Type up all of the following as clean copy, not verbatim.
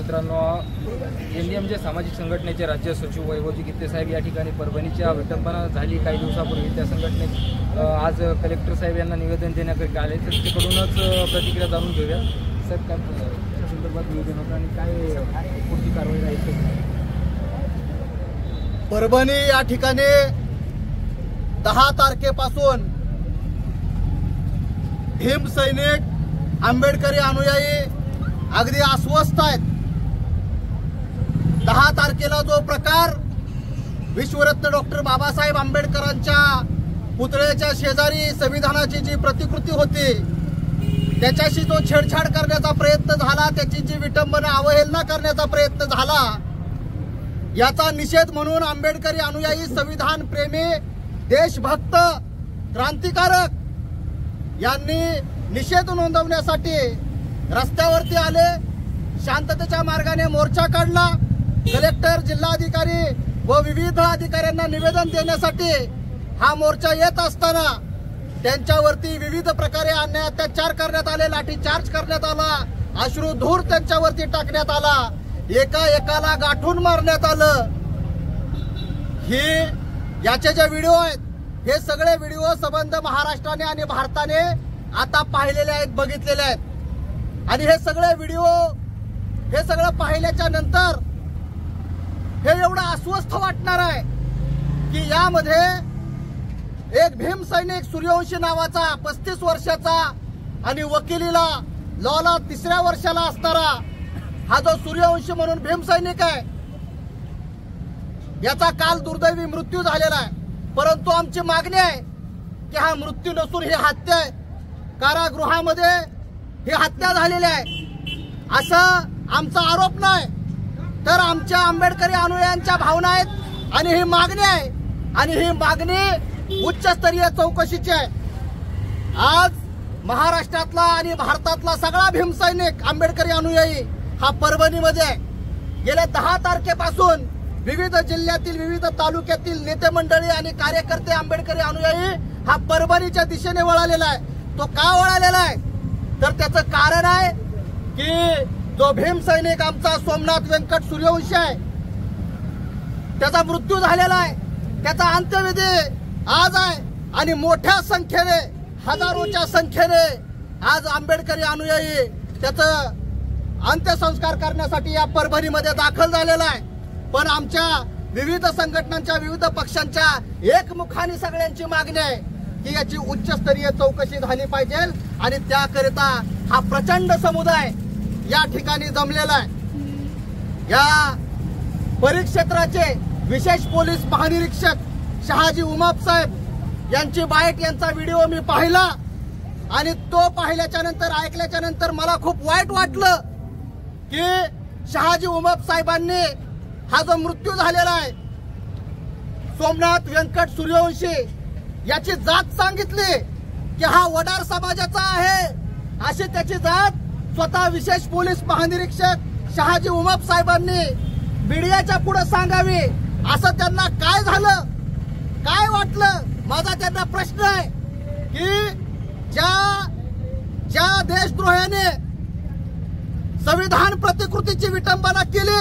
मित्रांनो, एनडीएमचे सामाजिक संघटनेचे राज्य सचिव वैभवजी गित्ते साहेब या ठिकाणी परभणीच्या विटंबना झाली काही दिवसापूर्वी। त्या संघटनेत आज कलेक्टर साहेब यांना निवेदन देण्याकरिता आले, तर तिकडूनच प्रतिक्रिया जाणून घेऊया। साहेब, काय त्या संदर्भात निवेदन होतं आणि काय पुढची कारवाई राहील? परभणी या ठिकाणी 10 तारखेपासून भीम सैनिक आंबेडकरी अनुयायी अगदी अस्वस्थ आहेत। 10 तारखेला जो प्रकार विश्वरत्न डॉक्टर बाबासाहेब आंबेडकरांच्या पुतळ्याच्या शेजारी संविधानाची जी प्रतिकृती होती त्याच्याशी जो छेडछाड करण्याचा प्रयत्न झाला, त्याची जी विटंबना अवहेलना करण्याचा प्रयत्न झाला, याचा निषेध म्हणून आंबेडकरी अनुयायी, संविधान प्रेमी, देशभक्त, क्रांतिकारक यांनी निषेध नोंदवण्यासाठी रस्त्यावरती आले। शांततेच्या मार्गाने मोर्चा काढला। कलेक्टर, जिल्हाधिकारी व विविध अधिकाऱ्यांना निवेदन देण्यासाठी हा मोर्चा येत असताना त्यांच्यावरती विविध प्रकारे अन्याय अत्याचार करण्यात आले, लाठीचार्ज करण्यात आला, अश्रुधूर त्यांच्यावरती टाकण्यात आला, एकाला गाठून मारण्यात आलं। याचे जे व्हिडिओ आहेत, हे सगळे व्हिडिओ संबंध महाराष्ट्राने आणि भारताने आता पाहिलेले आहेत, बघितलेले आहेत। आणि हे सगळे व्हिडिओ, हे सगळं पाहिल्याच्या नंतर हे एवढं अस्वस्थ वाटणार आहे की यामध्ये एक भीम सैनिक सूर्यवंशी नावाचा 35 वर्षाचा आणि वकिलीला लॉला 3ऱ्या वर्षाला असणारा हा जो सूर्यवंशी म्हणून भीम सैनिक आहे, याचा काल दुर्दैवी मृत्यू झालेला आहे। परंतु आमची मागणी आहे की हा मृत्यू नसून ही हत्या आहे, कारागृहामध्ये ही हत्या झालेली आहे असं आमचा आरोप नाही, तर आमच्या आंबेडकरी अनुयायांच्या भावना आहेत आणि ही मागणी आहे। आणि ही मागणी उच्चस्तरीय चौकशीची आहे। आज महाराष्ट्रातला आणि भारतातला सगळा भीम सैनिक आंबेडकरी अनुयायी हा परभणीमध्ये आहे। गेल्या 10 तारखेपासून विविध जिल्ह्यातील, विविध तालुक्यातील नेते मंडळी आणि कार्यकर्ते, आंबेडकरी अनुयायी हा परभणीच्या दिशेने वळालेला आहे। तो का वळालेला आहे? तर त्याचं कारण आहे की जो भीम सैनिक आमचा सोमनाथ व्यंकट सूर्यवंशी आहे, त्याचा मृत्यू झालेला आहे, त्याचा अंत्यविधी आज आहे आणि मोठ्या संख्येने, हजारोच्या संख्येने आज आंबेडकरी अनुयायी त्याचं अंत्यसंस्कार करण्यासाठी या परभणीमध्ये दाखल झालेला आहे। पण आमच्या विविध संघटनांच्या, विविध पक्षांच्या एकमुखाने सगळ्यांची मागणी आहे की याची उच्चस्तरीय चौकशी झाली पाहिजे आणि त्याकरिता हा प्रचंड समुदाय या ठिकाणी जमलेला आहे। या परिक्षेत्राचे विशेष पोलीस महानिरीक्षक शहाजी उमाप साहेब यांची बाईट, यांचा व्हिडिओ मी पाहिला आणि तो पाहिल्याच्या नंतर, ऐकल्याच्या नंतर मला खूप वाईट वाटलं की शहाजी उमाप साहेबांनी हा जो मृत्यू झालेला आहे सोमनाथ व्यंकट सूर्यवंशी, याची जात सांगितली की हा वडार समाजाचा आहे, अशी त्याची जात स्वतः विशेष पोलीस महानिरीक्षक शहाजी उमाप साहेबांनी मीडियाच्या पुढे सांगावी। असं त्यांना काय झालं, काय वाटलं? माझा त्यांना प्रश्न आहे की ज्या देशद्रोहाने संविधान प्रतिकृतीची विटंबना केली,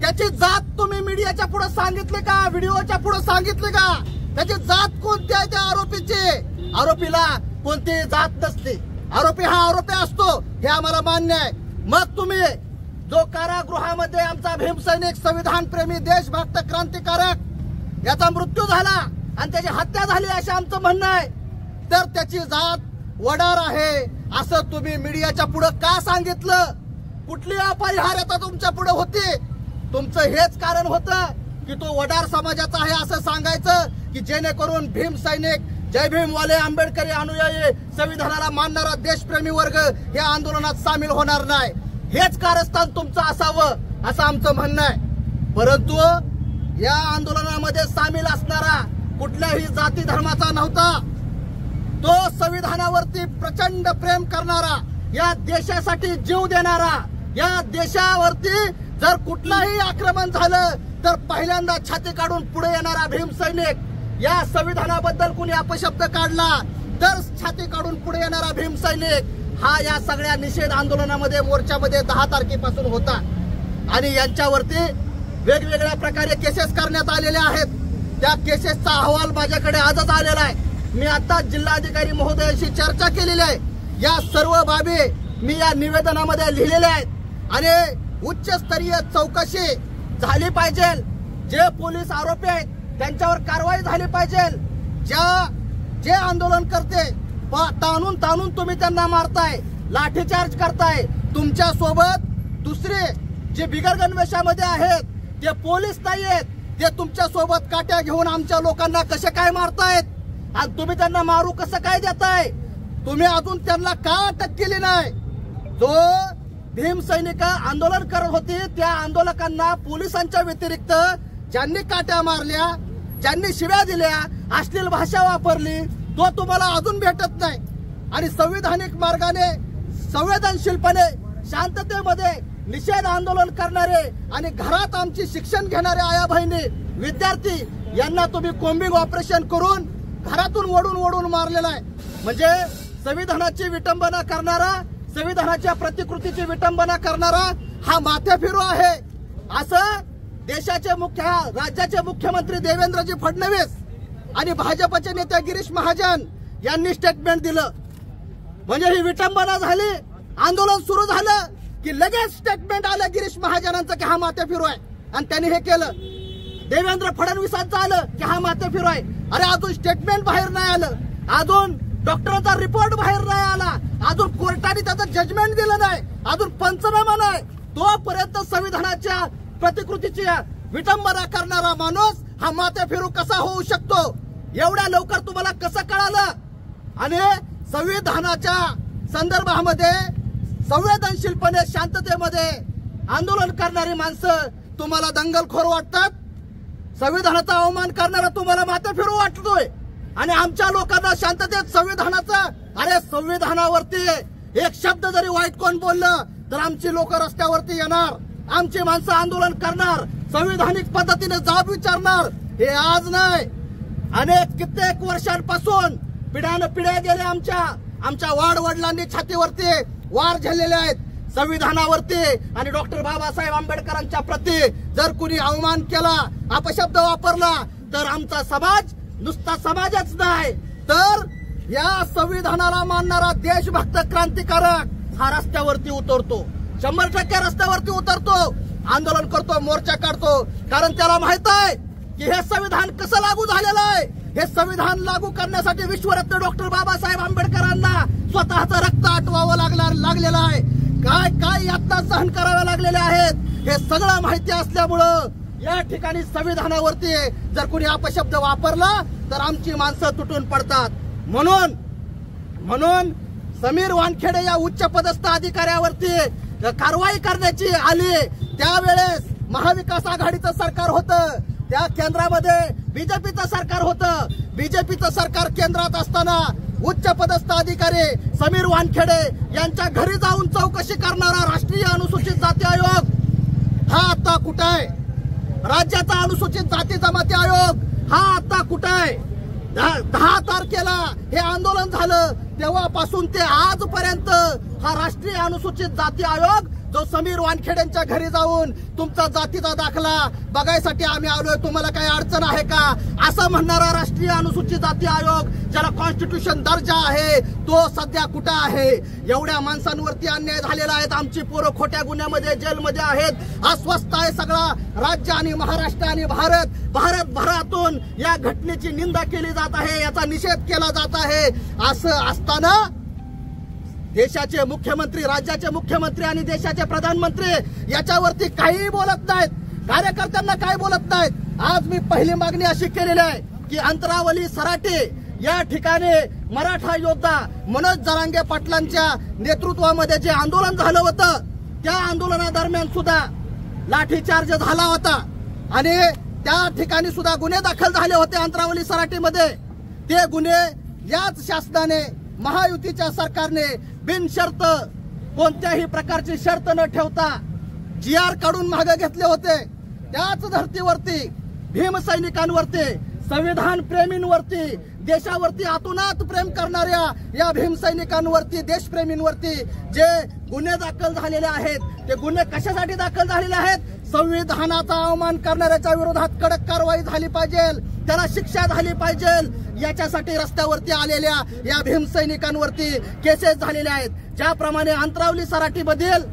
त्याची जात तुम्ही मीडियाच्या पुढे सांगितली का, व्हिडिओच्या पुढे सांगितली का? त्याची जात कोणती आहे त्या आरोपीची? आरोपीला कोणती जात नसते, आरोपी हा आरोपी असतो, हे आम्हाला मान्य आहे। मग तुम्ही जो कारागृहामध्ये आमचा भीम सैनिक, संविधान प्रेमी, देशभक्त, क्रांतिकारक याचा मृत्यू झाला आणि त्याची हत्या झाली असं आमचं म्हणणं आहे, तर त्याची जात वडार आहे असं तुम्ही मीडियाच्या पुढे का सांगितलं? कुठली अपरिहार्यता तुमच्या पुढे होती? तुमचं हेच कारण होतं की तो वडार समाजाचा आहे असं सांगायचं की जेणेकरून भीम सैनिक, जय भीमवाले, आंबेडकरी अनुयायी, संविधानाला मानणारा देशप्रेमी वर्ग या आंदोलनात सामील होणार नाही, हेच कारस्थान तुमचं असावं असं आमचं म्हणणं आहे। परंतु या आंदोलनामध्ये सामील असणारा कुठल्याही जाती धर्माचा नव्हता, तो संविधानावरती प्रचंड प्रेम करणारा, या देशासाठी जीव देणारा, या देशावरती जर कुठलाही आक्रमण झालं तर पहिल्यांदा छाती काढून पुढे येणारा भीम सैनिक, या संविधानाबद्दल कुणी अपशब्द काढला तर छाती काढून पुढे येणारा भीम सैनिक हा या सगळ्या निषेध आंदोलनामध्ये, मोर्चामध्ये 10 तारखेपासून होता। आणि यांच्यावरती वेगवेगळ्या प्रकारे केसेस करण्यात आलेल्या आहेत। त्या केसेसचा अहवाल माझ्याकडे आजच आलेला आहे। मी आता जिल्हाधिकारी महोदयांशी चर्चा केलेली आहे। या सर्व बाबी मी या निवेदनामध्ये लिहिलेल्या आहेत आणि उच्चस्तरीय चौकशी झाली पाहिजे। जे पोलीस आरोपी आहेत त्यांच्यावर कारवाई झाली पाहिजे। जे आंदोलन करते ताणून तुम्ही त्यांना मारताय, लाठीचार्ज करताय। तुमच्या सोबत दुसरे जे बिगर गणवेशामध्ये आहेत ते पोलीस नाही आहेत, ते तुमच्या सोबत काट्या घेऊन आमच्या लोकांना कसे काय मारतायत आणि तुम्ही त्यांना मारू कसं काय देताय? तुम्ही अजून त्यांना का अटक केली नाही? जो भीम सैनिक आंदोलन करत होती त्या आंदोलकांना पोलिसांच्या व्यतिरिक्त ज्यांनी काट्या मारल्या, ज्यांनी शिव्या दिल्या, अश्लील भाषा वापरली, तो तुम्हाला अजून भेटत नाही। आणि संविधानिक मार्गाने संवेदनशीलपणे शांततेमध्ये निषेध आंदोलन करणारे आणि घरात आमची शिक्षण घेणारे आया बहिणी, विद्यार्थी यांना तुम्ही कोम्बिंग ऑपरेशन करून घरातून ओढून मारलेला आहे। म्हणजे संविधानाची विटंबना करणारा, संविधानाच्या प्रतिकृतीची विटंबना करणारा हा माथेफिरू आहे, असं राज्याचे मुख्यमंत्री देवेंद्रजी फडणवीस आणि भाजपचे नेते गिरीश महाजन यांनी स्टेटमेंट दिलं। म्हणजे ही विटंबना झाली, आंदोलन सुरू झालं की लगेच स्टेटमेंट आलं गिरीश महाजनांचं की हा माथेफिरू आहे आणि त्यांनी हे केलं। देवेंद्र फडणवीसांचं आलं की हा माथेफिरू आहे। अरे अजून स्टेटमेंट बाहेर नाही आलं, अजून डॉक्टरांचा रिपोर्ट बाहेर नाही आला, अजून कोर्टाने त्याचं जजमेंट दिलं नाही, अजून पंचनामा नाही, तोपर्यंत संविधानाच्या प्रतिकृतीची विटंबना करणारा माणूस हा माथेफिरू कसा होऊ शकतो? एवढ्या लवकर तुम्हाला कसं कळालं? आणि संविधानाच्या संदर्भामध्ये संवेदनशीलपणे शांततेमध्ये आंदोलन करणारी माणसं तुम्हाला दंगलखोर वाटतात, संविधानाचा अवमान करणारा तुम्हाला माथेफिरू वाटतोय आणि आमच्या लोकांना शांततेत संविधानाचा, अरे संविधानावरती एक शब्द जरी वाईट कोण बोललं तर आमची लोक रस्त्यावरती येणार, आमची माणसं आंदोलन करणार, संविधानिक पद्धतीने जाब विचारणार। हे आज नाही, अनेक कित्येक वर्षांपासून पिढ्या गेले आमच्या वाडवडिलांनी छातीवरती वार झेललेले आहेत संविधानावरती। आणि डॉक्टर बाबासाहेब आंबेडकरांच्या प्रती जर कुणी अवमान केला, अपशब्द वापरला तर आमचा समाज नुसता समाजच नाही तर या संविधानाला मानणारा देशभक्त क्रांतिकारक हा रस्त्यावरती उतरतो, 100% रस्त्यावरती उतरतो, आंदोलन करतो, मोर्चा काढतो। कारण त्याला माहित आहे की हे संविधान कसं लागू झालेलं आहे। हे संविधान लागू करण्यासाठी विश्वरत्न डॉक्टर बाबासाहेब आंबेडकरांना स्वतःचं रक्त आटवावं लागलेलं आहे, काय यातना सहन कराव्या लागलेल्या आहेत। हे सगळं माहिती असल्यामुळं या ठिकाणी संविधानावरती जर कोणी अपशब्द वापरला तर आमची माणसं तुटून पडतात। म्हणून समीर वानखेडे या उच्च पदस्थ अधिकाऱ्यावरती कारवाई करण्याची आली त्यावेळेस महाविकास आघाडीचं सरकार होतं, त्या केंद्रामध्ये बीजेपीचं सरकार होतं। बीजेपीचं सरकार केंद्रात असताना उच्च पदस्थ अधिकारी समीर वानखेडे यांच्या घरी जाऊन चौकशी करणारा राष्ट्रीय अनुसूचित जाती आयोग हा आता कुठं आहे? राज्याचा अनुसूचित जाती जमाती आयोग हा आता कुठं आहे? 10 तारखेला हे आंदोलन झालं तेव्हापासून ते आजपर्यंत हा राष्ट्रीय अनुसूचित जाती आयोग जो समीर वानखेडेंच्या घरी जाऊन तुमचा जातीचा दाखला बघायसाठी आम्ही आलोय, तुम्हाला काही अडचण आहे का असं म्हणणारा राष्ट्रीय अनुसूचित जाती आयोग ज्याला कॉन्स्टिट्यूशन दर्जा आहे तो सध्या कुठं आहे? एवढ्या माणसांवरती अन्याय झालेला आहे, आमची पोरं खोट्या गुन्ह्यामध्ये जेलमध्ये आहेत, अस्वस्थ आहे सगळा राज्य आणि महाराष्ट्र आणि भारतभरातून या घटनेची निंदा केली जात आहे, याचा निषेध केला जात आहे। असं असताना देशाचे मुख्यमंत्री, राज्याचे मुख्यमंत्री आणि देशाचे प्रधानमंत्री याच्यावरती काही बोलत नाहीत, कार्यकर्त्यांना काय बोलत नाहीत। आज मी पहिली मागणी अशी केलेली आहे की अंतरावली सराटे या ठिकाणी मराठा योद्धा मनोज जरांगे पाटलांच्या नेतृत्वामध्ये जे आंदोलन झालं होतं त्या आंदोलनादरम्यान सुद्धा लाठीचार्ज झाला होता आणि त्या ठिकाणी सुद्धा गुन्हे दाखल झाले होते अंतरावली सराटीमध्ये। ते गुन्हे याच शासनाने, महायुतीच्या सरकारने बिनशर्त कोणत्याही प्रकारची शर्त न ठेवता GR काढून मागे घेतले होते। त्याच धर्तीवरती भीमसैनिकांवरती, संविधान प्रेमींवरती, देशावरती आतोनात प्रेम करणाऱ्या या भीमसैनिकांवरती, देशप्रेमींवरती जे गुन्हे दाखल झालेले आहेत, ते गुन्हे कशासाठी दाखल झालेले आहेत? संविधानाचा अवमान करणाऱ्याच्या विरोधात कडक कारवाई झाली पाहिजे, त्याला शिक्षा झाली पाहिजे, याच्यासाठी रस्त्यावरती आलेल्या या भीमसैनिकांवरती केसेस झालेल्या आहेत. ज्याप्रमाणे अंतरावली सराटीमधील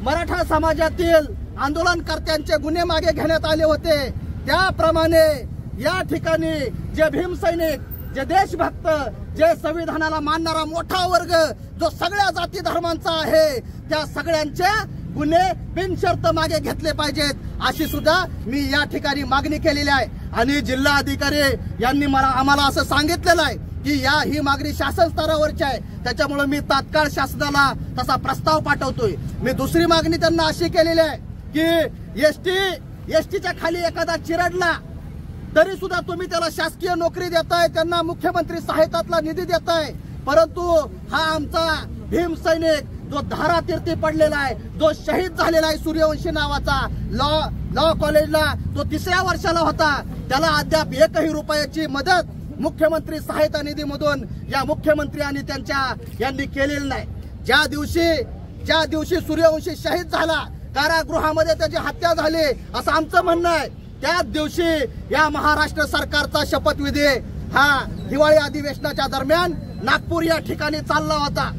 मराठा समाजातील आंदोलनकर्त्यांचे गुन्हे मागे घेण्यात आले होते, त्याप्रमाणे या ठिकाणी जे भीमसैनिक, जे देशभक्त, जे संविधानाला मानणारा मोठा वर्ग जो सगळ्या जाती धर्मांचा आहे, त्या सगळ्यांचे गुन्हे बिनशर्त मागे घेतले पाहिजेत, अशी सुद्धा मी या ठिकाणी मागणी केलेली आहे. आणि जिल्हा अधिकारी यांनी आम्हाला असं सांगितलेलं आहे की ही मागणी शासन स्तरावरची आहे, त्याच्यामुळे मी तात्काळ शासनाला तसा प्रस्ताव पाठवतोय. मी दुसरी मागणी त्यांना अशी केलेली आहे की एसटीच्या खाली एखादा चिरडला तरी सुद्धा तुम्ही त्याला शासकीय नोकरी देताय, त्यांना मुख्यमंत्री सहायतातला निधी देताय, परंतु हा आमचा भीमसैनिक जो धारातीर्थी पडलेला आहे, जो शहीद झालेला आहे, सूर्यवंशी नावाचा, लॉ कॉलेजला तो 3ऱ्या वर्षाला होता, त्याला अद्याप 1ही रुपयाची मदत मुख्यमंत्री सहायता निधीमधून या मुख्यमंत्री आणि यांनी केलेली नाही. ज्या दिवशी सूर्यवंशी शहीद झाला, कारागृहामध्ये त्याची हत्या झाली असं आमचं म्हणणं आहे, त्याच दिवशी या महाराष्ट्र सरकारचा शपथविधी हा हिवाळी अधिवेशनाच्या दरम्यान नागपूर या ठिकाणी चालला होता.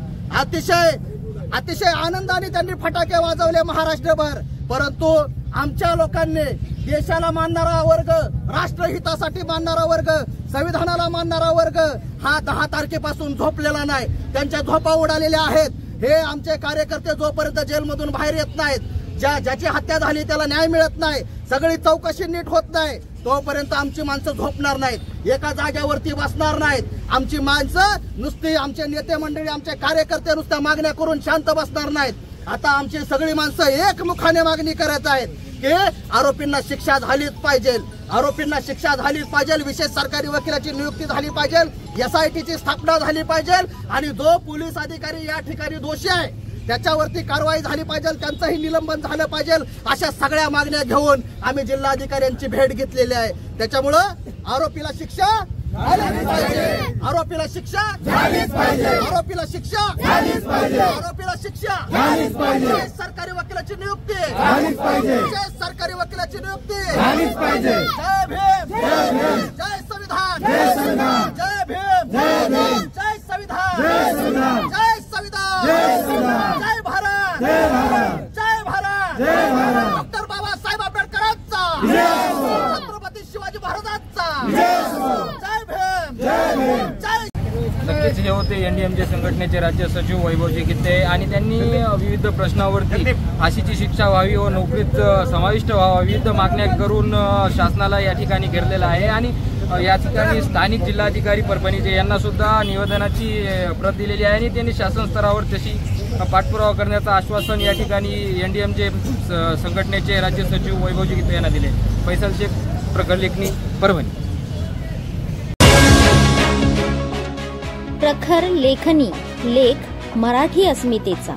अतिशय आनंदाने त्यांनी फटाके वाजवले महाराष्ट्रभर, परंतु आमच्या लोकांनी, देशाला मानणारा वर्ग, राष्ट्रहितासाठी मानणारा वर्ग, संविधानाला मानणारा वर्ग हा 10 तारखेपासून झोपलेला नाही, त्यांच्या झोपा उडालेल्या आहेत. हे आमचे कार्यकर्ते जोपर्यंत जेलमधून बाहेर येत नाहीत, ज्याची हत्या झाली त्याला न्याय मिळत नाही, सगळी चौकशी नीट होत नाही, तोपर्यंत आमची माणसं झोपणार नाहीत, एका जाग्यावरती बसणार नाहीत. आमची माणसं नुसती, आमचे नेते मंडळी, आमचे कार्यकर्ते नुसत्या मागण्या करून शांत बसणार नाहीत. आता आमची सगळी माणसं एकमुखाने मागणी करत आहेत की आरोपींना शिक्षा झालीच पाहिजे, आरोपींना शिक्षा झालीच पाहिजे, विशेष सरकारी वकिलाची नियुक्ती झाली पाहिजे, SITची स्थापना झाली पाहिजे आणि जो पोलीस अधिकारी या ठिकाणी दोषी आहे त्याच्यावरती कारवाई झाली पाहिजे, त्यांचंही निलंबन झालं पाहिजे. अशा सगळ्या मागण्या घेऊन आम्ही जिल्हाधिकाऱ्यांची भेट घेतलेली आहे. त्याच्यामुळं आरोपीला शिक्षा झालीच पाहिजे, आरोपीला शिक्षा झालीच पाहिजे, आरोपीला शिक्षा झालीच पाहिजे, आरोपीला शिक्षा झालीच पाहिजे, सरकारी वकिलाची नियुक्ती झालीच पाहिजे, सरकारी वकिलाची नियुक्ती झालीच पाहिजे. जय भीम, जय भीम, जय संविधान, जय संविधान, जय भीम, जय भीम, जय संविधान, जय संविधान, जय संविधान, जय संविधान, जय भारत, जय भारत, जय भारत, जय भारत. डॉक्टर बाबासाहेब आंबेडकरांचा जय हो, छत्रपती शिवाजी महाराजांचा जय हो, जय भीम, जय भीम, जय. नक्कीच हे होते NDMJ संघटनेचे राज्य सचिव वैभवजी गित्ते आणि त्यांनी विविध प्रश्नावरती फाशीची शिक्षा व्हावी व नोकरीत समाविष्ट व्हावा, विविध मागण्या करून शासनाला या ठिकाणी घेरलेला आहे. आणि या ठिकाणी स्थानिक जिल्हाधिकारी परभणीचे यांना सुद्धा निवेदनाची प्रत दिलेली आहे आणि त्यांनी शासन स्तरावर तशी पाठपुरावा करण्याचं आश्वासन या ठिकाणी NDMJ संघटनेचे राज्य सचिव वैभवजी गित्ते यांना दिले. फैसल शेख, प्रखर लेखनी, परभणी. प्रखर लेखनी, लेख मराठी अस्मितेचा.